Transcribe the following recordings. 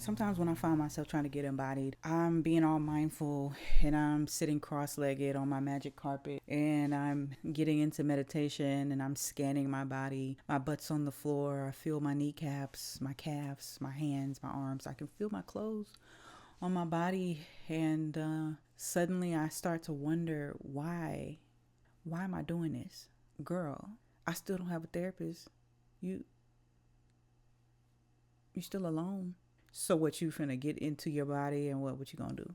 Sometimes when I find myself trying to get embodied, I'm being all mindful and I'm sitting cross-legged on my magic carpet and I'm getting into meditation and I'm scanning my body. My butt's on the floor. I feel my kneecaps, my calves, my hands, my arms. I can feel my clothes on my body, and suddenly I start to wonder why am I doing this? Girl, I still don't have a therapist. You still alone. So what, you finna get into your body and what you gonna do?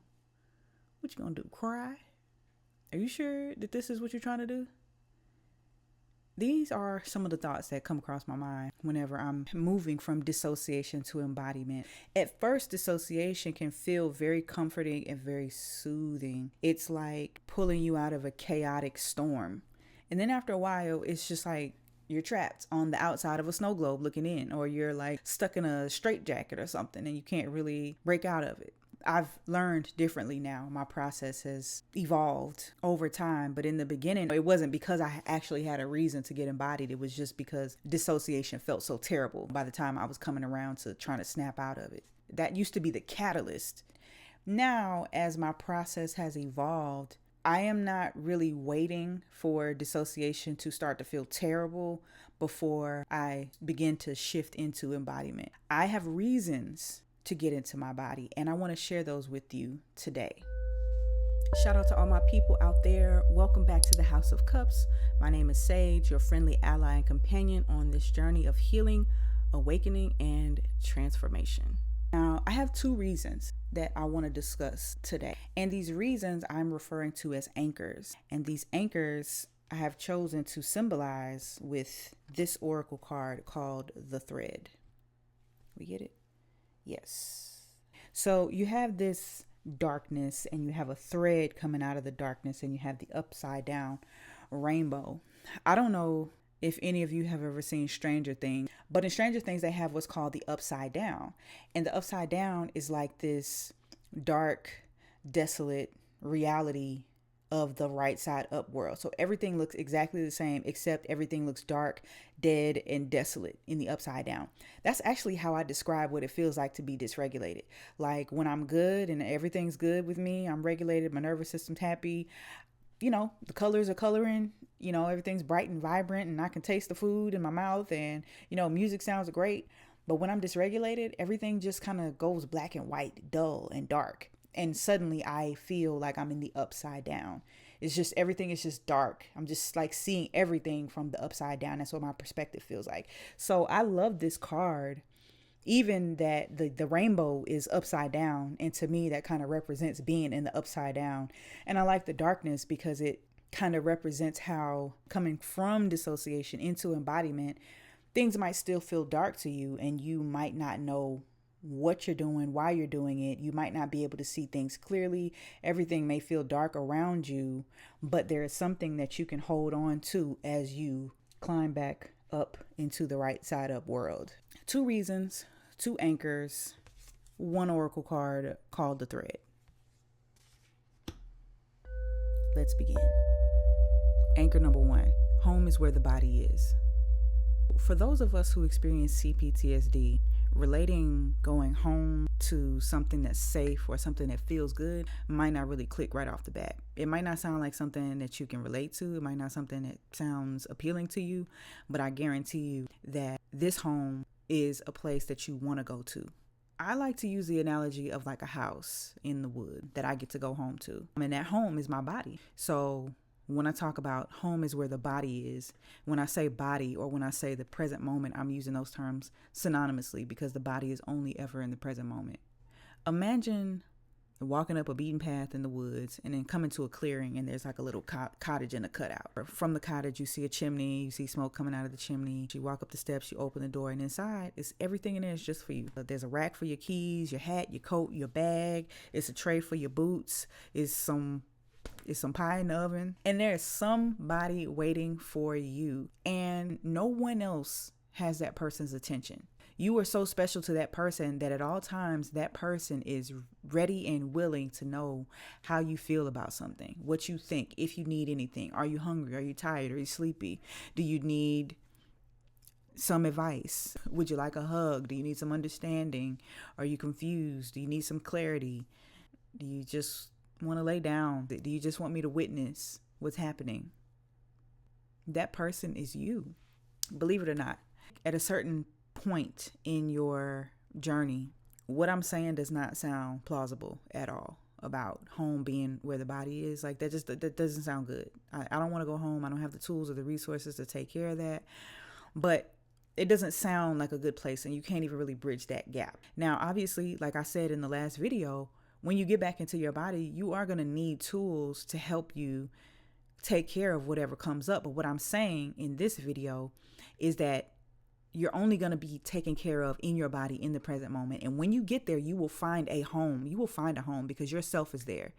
What you gonna do? Cry? Are you sure that this is what you're trying to do? These are some of the thoughts that come across my mind whenever I'm moving from dissociation to embodiment. At first, dissociation can feel very comforting and very soothing. It's like pulling you out of a chaotic storm. And then after a while, it's just like you're trapped on the outside of a snow globe looking in, or you're like stuck in a straitjacket or something and you can't really break out of it. I've learned differently now. My process has evolved over time. But in the beginning, it wasn't because I actually had a reason to get embodied. It was just because dissociation felt so terrible by the time I was coming around to trying to snap out of it. That used to be the catalyst. Now, as my process has evolved, I am not really waiting for dissociation to start to feel terrible before I begin to shift into embodiment. I have reasons to get into my body, and I want to share those with you today. Shout out to all my people out there. Welcome back to the House of Cups. My name is Sage, your friendly ally and companion on this journey of healing, awakening, and transformation. Now, I have two reasons that I want to discuss today. And these reasons I'm referring to as anchors. And these anchors I have chosen to symbolize with this oracle card called the thread. We get it? Yes. So you have this darkness and you have a thread coming out of the darkness and you have the upside down rainbow. I don't know if any of you have ever seen Stranger Things, but in Stranger Things, they have what's called the upside down. And the upside down is like this dark, desolate reality of the right side up world. So everything looks exactly the same, except everything looks dark, dead, and desolate in the upside down. That's actually how I describe what it feels like to be dysregulated. Like when I'm good and everything's good with me, I'm regulated, my nervous system's happy. The colors are coloring, everything's bright and vibrant and I can taste the food in my mouth and, music sounds great. But when I'm dysregulated, everything just kind of goes black and white, dull and dark. And suddenly I feel like I'm in the upside down. It's just, everything is just dark. I'm just like seeing everything from the upside down. That's what my perspective feels like. So I love this card. Even that the rainbow is upside down. And to me, that kind of represents being in the upside down. And I like the darkness because it kind of represents how coming from dissociation into embodiment, things might still feel dark to you and you might not know what you're doing, why you're doing it. You might not be able to see things clearly. Everything may feel dark around you, but there is something that you can hold on to as you climb back up into the right side up world. Two reasons, two anchors, one oracle card called the thread. Let's begin. Anchor number one, home is where the body is. For those of us who experience CPTSD, relating going home to something that's safe or something that feels good might not really click right off the bat. It might not sound like something that you can relate to. It might not something that sounds appealing to you, but I guarantee you that this home is a place that you want to go to. I like to use the analogy of like a house in the wood that I get to go home to. And that home is my body. So when I talk about home is where the body is, when I say body or when I say the present moment, I'm using those terms synonymously because the body is only ever in the present moment. Imagine walking up a beaten path in the woods and then coming to a clearing and there's like a little cottage in a cutout. From the cottage, you see a chimney, you see smoke coming out of the chimney. You walk up the steps, you open the door, and inside is everything in there is just for you. There's a rack for your keys, your hat, your coat, your bag. It's a tray for your boots. It's some pie in the oven, and there's somebody waiting for you, and no one else has that person's attention. You are so special to that person that at all times that person is ready and willing to know how you feel about something, what you think, if you need anything. Are you hungry? Are you tired? Are you sleepy? Do you need some advice? Would you like a hug? Do you need some understanding? Are you confused? Do you need some clarity? Do you just want to lay down? Do you just want me to witness what's happening? That person is you. Believe it or not, at a certain point in your journey, what I'm saying does not sound plausible at all about home being where the body is. Like that doesn't sound good. I don't want to go home. I don't have the tools or the resources to take care of that. But it doesn't sound like a good place, and you can't even really bridge that gap. Now, obviously, like I said in the last video, when you get back into your body, you are going to need tools to help you take care of whatever comes up. But what I'm saying in this video is that you're only going to be taken care of in your body in the present moment. And when you get there, you will find a home. You will find a home because your self is there.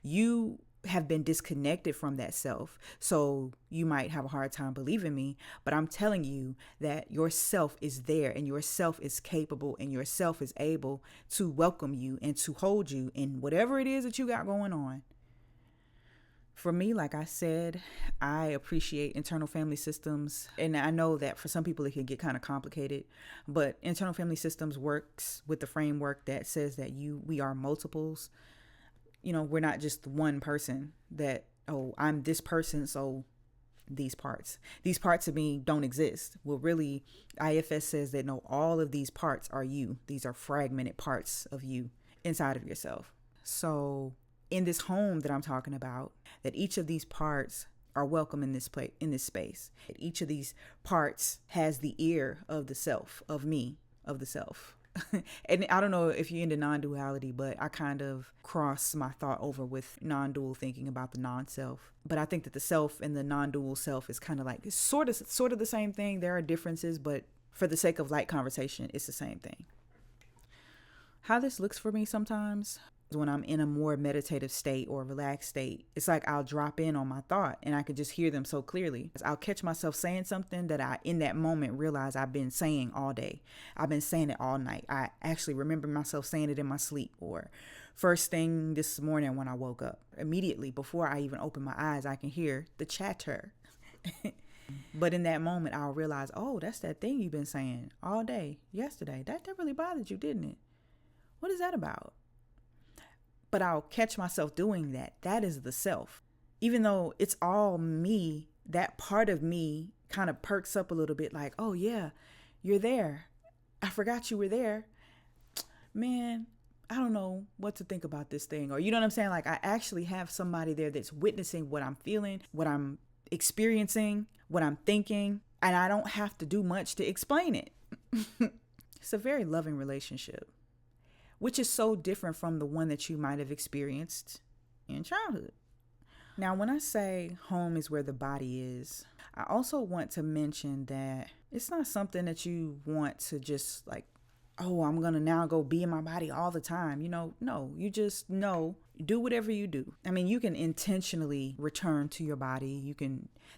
You have been disconnected from that self. So you might have a hard time believing me, but I'm telling you that your self is there, and your self is capable, and your self is able to welcome you and to hold you in whatever it is that you got going on. For me, like I said, I appreciate internal family systems. And I know that for some people it can get kind of complicated, but internal family systems works with the framework that says that we are multiples. You know, we're not just one person that, oh, I'm this person, so these parts of me don't exist. Well, really, IFS says that no, all of these parts are you. These are fragmented parts of you inside of yourself. So in this home that I'm talking about, that each of these parts are welcome in this place, in this space. Each of these parts has the ear of the self, of me, of the self. And I don't know if you're into non-duality, but I kind of cross my thought over with non-dual thinking about the non-self. But I think that the self and the non-dual self is kind of like sort of the same thing. There are differences, but for the sake of light conversation, it's the same thing. How this looks for me sometimes, when I'm in a more meditative state or relaxed state, it's like I'll drop in on my thought and I can just hear them so clearly. I'll catch myself saying something that I, in that moment, realize I've been saying all day. I've been saying it all night. I actually remember myself saying it in my sleep, or first thing this morning when I woke up. Immediately before I even open my eyes, I can hear the chatter. But in that moment, I'll realize, oh, that's that thing you've been saying all day, yesterday. That really bothered you, didn't it? What is that about? But I'll catch myself doing that. That is the self. Even though it's all me, that part of me kind of perks up a little bit like, oh yeah, you're there. I forgot you were there. Man, I don't know what to think about this thing. Or you know what I'm saying? Like I actually have somebody there that's witnessing what I'm feeling, what I'm experiencing, what I'm thinking, and I don't have to do much to explain it. It's a very loving relationship, which is so different from the one that you might have experienced in childhood. Now, when I say home is where the body is, I also want to mention that it's not something that you want to just like, oh, I'm going to now go be in my body all the time. You know, no, you just know, do whatever you do. I mean, you can intentionally return to your body.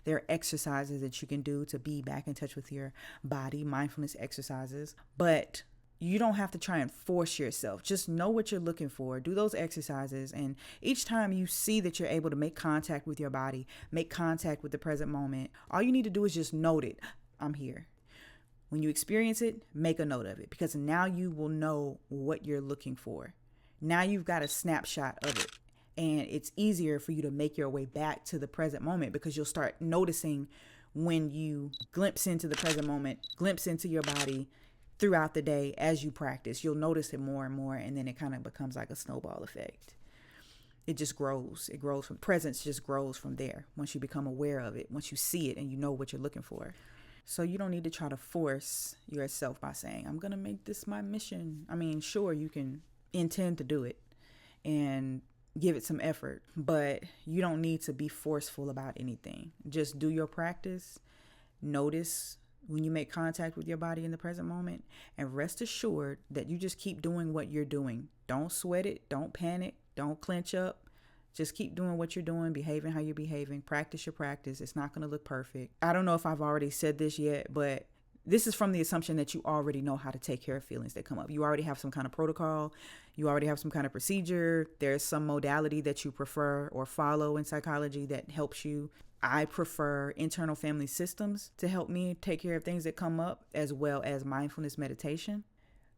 There are exercises that you can do to be back in touch with your body, mindfulness exercises, but you don't have to try and force yourself. Just know what you're looking for. Do those exercises. And each time you see that you're able to make contact with your body, make contact with the present moment, all you need to do is just note it. I'm here. When you experience it, make a note of it, because now you will know what you're looking for. Now you've got a snapshot of it. And it's easier for you to make your way back to the present moment, because you'll start noticing when you glimpse into the present moment, glimpse into your body, throughout the day as you practice. You'll notice it more and more, and then it kind of becomes like a snowball effect. It just grows. It grows from presence, just grows from there. Once you become aware of it, once you see it and you know what you're looking for. So you don't need to try to force yourself by saying, I'm going to make this my mission. I mean, sure, you can intend to do it and give it some effort, but you don't need to be forceful about anything. Just do your practice. Notice when you make contact with your body in the present moment, and rest assured that you just keep doing what you're doing. Don't sweat it. Don't panic. Don't clench up. Just keep doing what you're doing, behaving how you're behaving. Practice your practice. It's not going to look perfect. I don't know if I've already said this yet, but this is from the assumption that you already know how to take care of feelings that come up. You already have some kind of protocol. You already have some kind of procedure. There's some modality that you prefer or follow in psychology that helps you. I prefer internal family systems to help me take care of things that come up, as well as mindfulness meditation.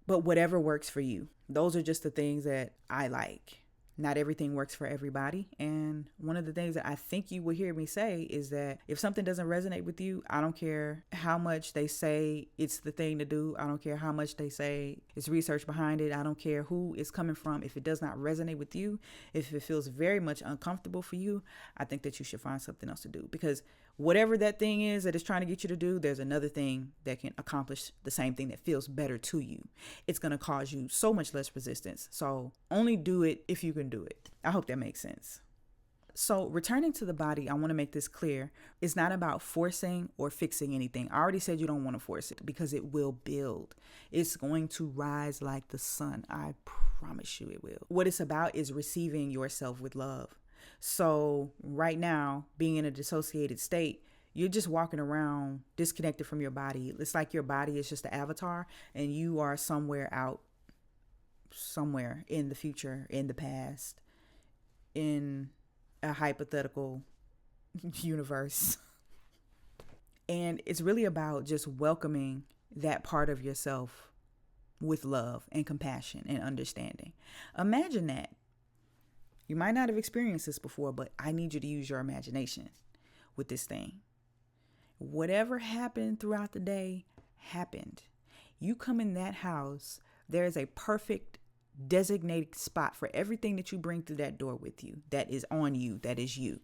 But whatever works for you. Those are just the things that I like. Not everything works for everybody. And one of the things that I think you will hear me say is that if something doesn't resonate with you, I don't care how much they say it's the thing to do. I don't care how much they say it's research behind it. I don't care who it's coming from. If it does not resonate with you, if it feels very much uncomfortable for you, I think that you should find something else to do. Because whatever that thing is that is trying to get you to do, there's another thing that can accomplish the same thing that feels better to you. It's going to cause you so much less resistance. So only do it if you can do it. I hope that makes sense. So returning to the body, I want to make this clear. It's not about forcing or fixing anything. I already said you don't want to force it because it will build. It's going to rise like the sun. I promise you it will. What it's about is receiving yourself with love. So right now, being in a dissociated state, you're just walking around disconnected from your body. It's like your body is just an avatar and you are somewhere in the future, in the past, in a hypothetical universe. And it's really about just welcoming that part of yourself with love and compassion and understanding. Imagine that. You might not have experienced this before, but I need you to use your imagination with this thing. Whatever happened throughout the day happened. You come in that house, there is a perfect designated spot for everything that you bring through that door with you, that is on you, that is you.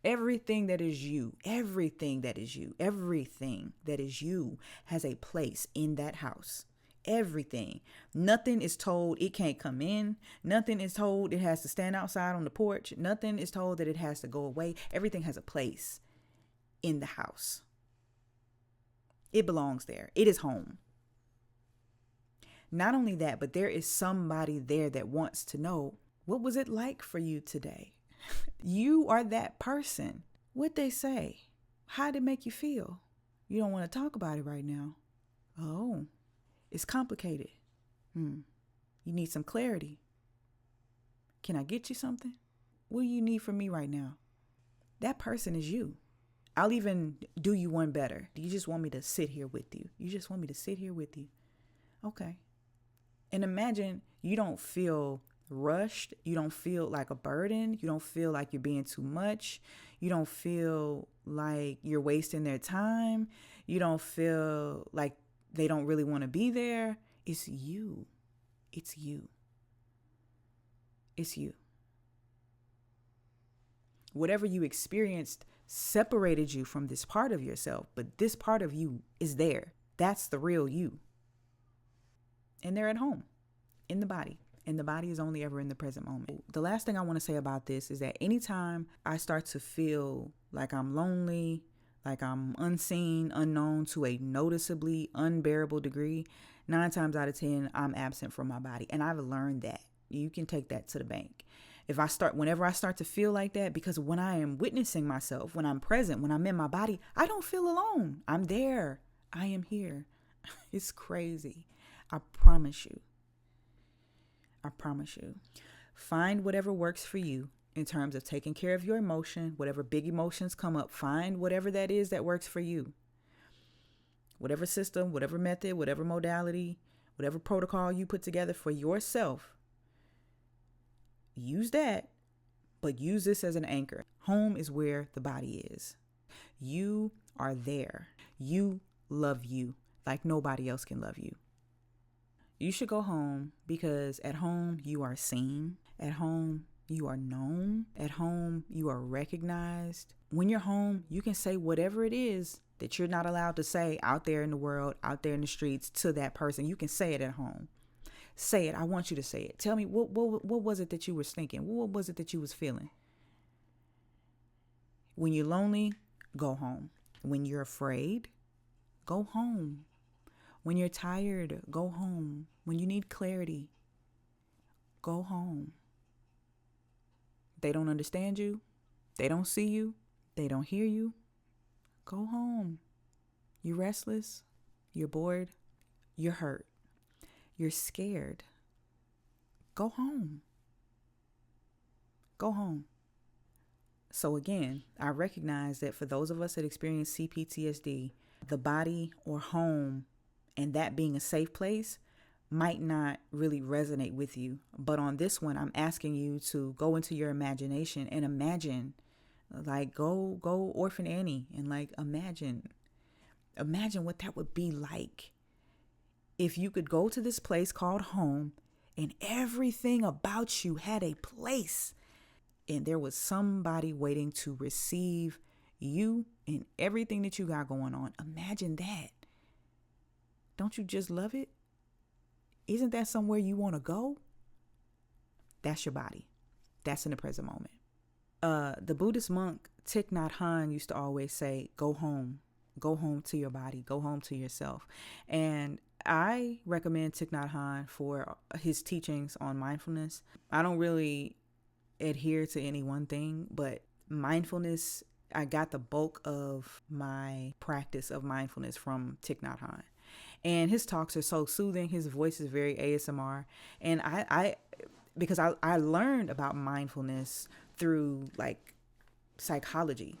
Everything that is you, everything that is you, everything that is you has a place in that house. Everything. Nothing is told it can't come in. Nothing is told it has to stand outside on the porch. Nothing is told that it has to go away. Everything has a place in the house. It belongs there. It is home. Not only that, but there is somebody there that wants to know, what was it like for you today? You are that person. What they say? How did it make you feel? You don't want to talk about it right now. Oh. It's complicated. You need some clarity. Can I get you something? What do you need from me right now? That person is you. I'll even do you one better. Do you just want me to sit here with you? You just want me to sit here with you? Okay. And imagine you don't feel rushed. You don't feel like a burden. You don't feel like you're being too much. You don't feel like you're wasting their time. You don't feel like they don't really want to be there. It's you. It's you. It's you. Whatever you experienced separated you from this part of yourself, but this part of you is there. That's the real you. And they're at home, in the body. And the body is only ever in the present moment. The last thing I want to say about this is that anytime I start to feel like I'm lonely, like I'm unseen, unknown to a noticeably unbearable degree, 9 times out of 10, I'm absent from my body. And I've learned that. You can take that to the bank. Whenever I start to feel like that, because when I am witnessing myself, when I'm present, when I'm in my body, I don't feel alone. I'm there. I am here. It's crazy. I promise you. I promise you. Find whatever works for you. In terms of taking care of your emotion, whatever big emotions come up, find whatever that is that works for you. Whatever system, whatever method, whatever modality, whatever protocol you put together for yourself, use that, but use this as an anchor. Home is where the body is. You are there. You love you like nobody else can love you. You should go home because at home you are seen. At home you are known. At home, you are recognized. When you're home, you can say whatever it is that you're not allowed to say out there in the world, out there in the streets to that person. You can say it at home. Say it. I want you to say it. Tell me, what was it that you was thinking? What was it that you was feeling? When you're lonely, go home. When you're afraid, go home. When you're tired, go home. When you need clarity, go home. They don't understand you. They don't see you. They don't hear you. Go home. You restless? You're bored. You're hurt. You're scared. Go home. Go home. So again, I recognize that for those of us that experience CPTSD, the body or home and that being a safe place might not really resonate with you. But on this one, I'm asking you to go into your imagination and imagine, like go Orphan Annie and like imagine what that would be like if you could go to this place called home and everything about you had a place and there was somebody waiting to receive you and everything that you got going on. Imagine that. Don't you just love it? Isn't that somewhere you want to go? That's your body. That's in the present moment. The Buddhist monk Thich Nhat Hanh used to always say, go home to your body, go home to yourself. And I recommend Thich Nhat Hanh for his teachings on mindfulness. I don't really adhere to any one thing, but mindfulness, I got the bulk of my practice of mindfulness from Thich Nhat Hanh. And his talks are so soothing. His voice is very ASMR. And because I learned about mindfulness through like psychology,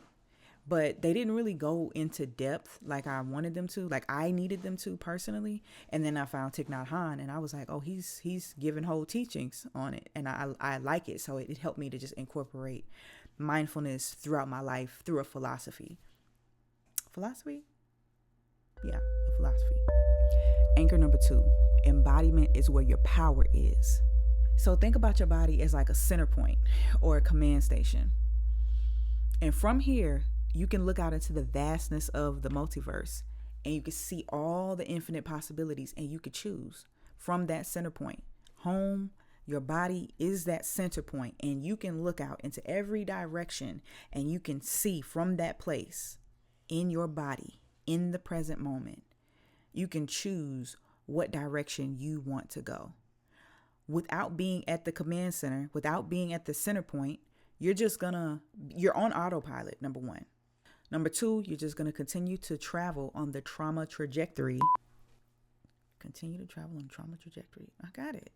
but they didn't really go into depth like I wanted them to, like I needed them to personally. And then I found Thich Nhat Hanh and I was like, oh, he's giving whole teachings on it. And I like it. So it helped me to just incorporate mindfulness throughout my life through a philosophy. Philosophy? Yeah, a philosophy. Anchor number 2, embodiment is where your power is. So think about your body as like a center point or a command station. And from here, you can look out into the vastness of the multiverse and you can see all the infinite possibilities and you could choose from that center point. Home, your body is that center point and you can look out into every direction and you can see from that place in your body, in the present moment. You can choose what direction you want to go. Without being at the command center, without being at the center point, you're on autopilot, number 1. Number 2, you're just going to continue to travel on the trauma trajectory. Continue to travel on trauma trajectory. I got it.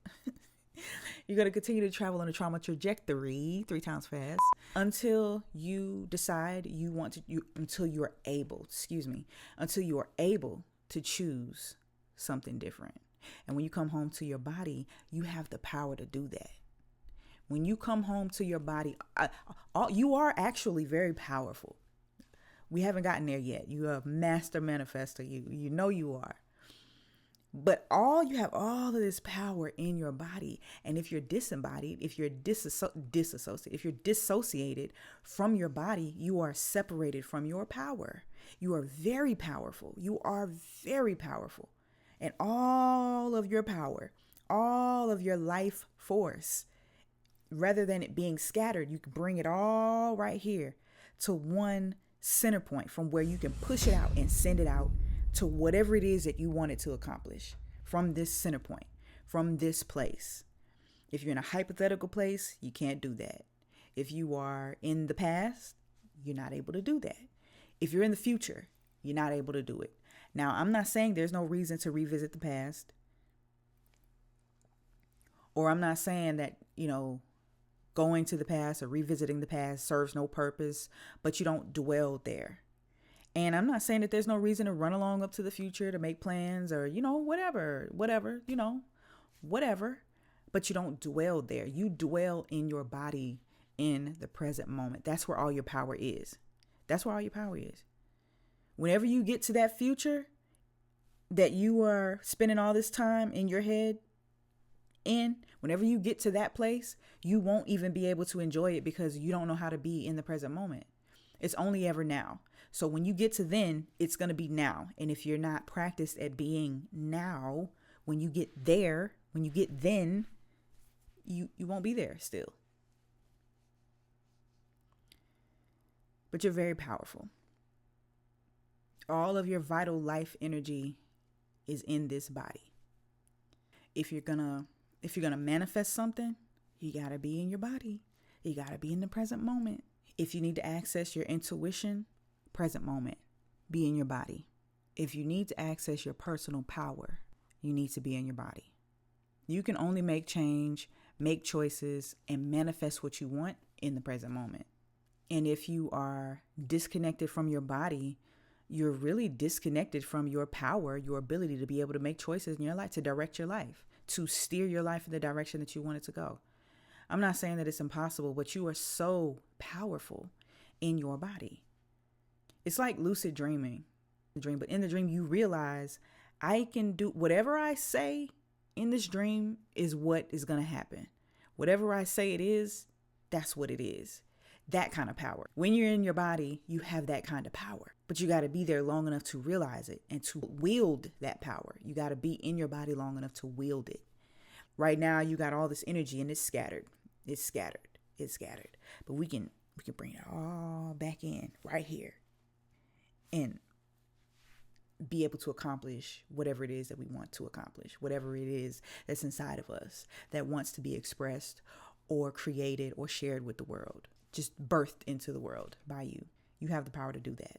You're going to continue to travel on a trauma trajectory 3 times fast until you decide you want to, until you are able to choose something different. And when you come home to your body, you have the power to do that. When you come home to your body, you are actually very powerful. We haven't gotten there yet. You are a master manifester. You know you are. But you have all of this power in your body. And if you're disembodied, if you're dissociated from your body, you are separated from your power. You are very powerful. You are very powerful. And all of your power, all of your life force, rather than it being scattered, you can bring it all right here to one center point from where you can push it out and send it out to whatever it is that you want it to accomplish from this center point, from this place. If you're in a hypothetical place, you can't do that. If you are in the past, you're not able to do that. If you're in the future, you're not able to do it. Now, I'm not saying there's no reason to revisit the past. Or I'm not saying that, going to the past or revisiting the past serves no purpose, but you don't dwell there. And I'm not saying that there's no reason to run along up to the future to make plans or, whatever, but you don't dwell there. You dwell in your body in the present moment. That's where all your power is. Whenever you get to that future that you are spending all this time in your head whenever you get to that place, you won't even be able to enjoy it because you don't know how to be in the present moment. It's only ever now. So when you get to then, it's going to be now. And if you're not practiced at being now, when you get then, you won't be there still. But you're very powerful. All of your vital life energy is in this body. If you're gonna manifest something, you gotta be in your body. You gotta be in the present moment. If you need to access your intuition, present moment, be in your body. If you need to access your personal power, you need to be in your body. You can only make change, make choices, and manifest what you want in the present moment. And if you are disconnected from your body, you're really disconnected from your power, your ability to be able to make choices in your life, to direct your life, to steer your life in the direction that you want it to go. I'm not saying that it's impossible, but you are so powerful in your body. It's like lucid dreaming. But in the dream, you realize I can do whatever I say in this dream is what is going to happen. Whatever I say it is, that's what it is. That kind of power. When you're in your body, you have that kind of power, but you got to be there long enough to realize it and to wield that power. You got to be in your body long enough to wield it. Right now, you got all this energy and it's scattered. But we can bring it all back in right here and be able to accomplish whatever it is that we want to accomplish, whatever it is that's inside of us that wants to be expressed or created or shared with the world, just birthed into the world by you. You have the power to do that.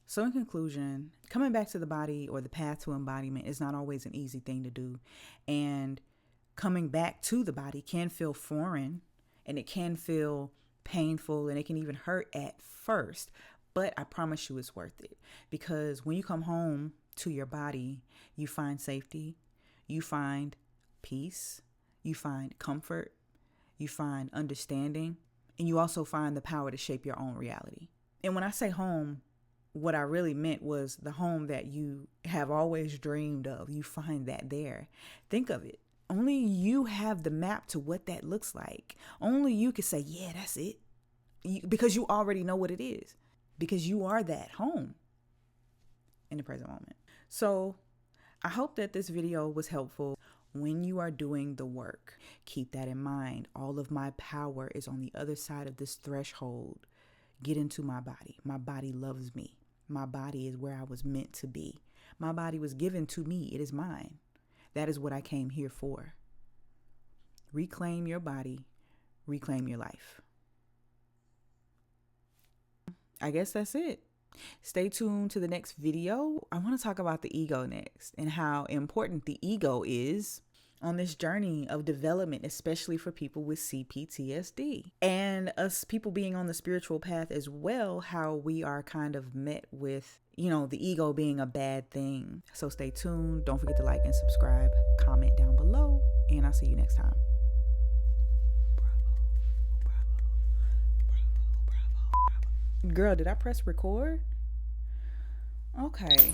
So in conclusion, coming back to the body or the path to embodiment is not always an easy thing to do. And coming back to the body can feel foreign, and it can feel painful, and it can even hurt at first. But I promise you it's worth it, because when you come home to your body, you find safety, you find peace, you find comfort, you find understanding, and you also find the power to shape your own reality. And when I say home, what I really meant was the home that you have always dreamed of. You find that there. Think of it. Only you have the map to what that looks like. Only you can say, yeah, that's it. Because you already know what it is. Because you are that home in the present moment. So I hope that this video was helpful. When you are doing the work, keep that in mind. All of my power is on the other side of this threshold. Get into my body. My body loves me. My body is where I was meant to be. My body was given to me. It is mine. That is what I came here for. Reclaim your body. Reclaim your life. I guess that's it. Stay tuned to the next video. I want to talk about the ego next and how important the ego is on this journey of development, especially for people with CPTSD and us people being on the spiritual path as well, how we are kind of met with, the ego being a bad thing. So stay tuned. Don't forget to like and subscribe, comment down below, and I'll see you next time. Girl, did I press record? Okay.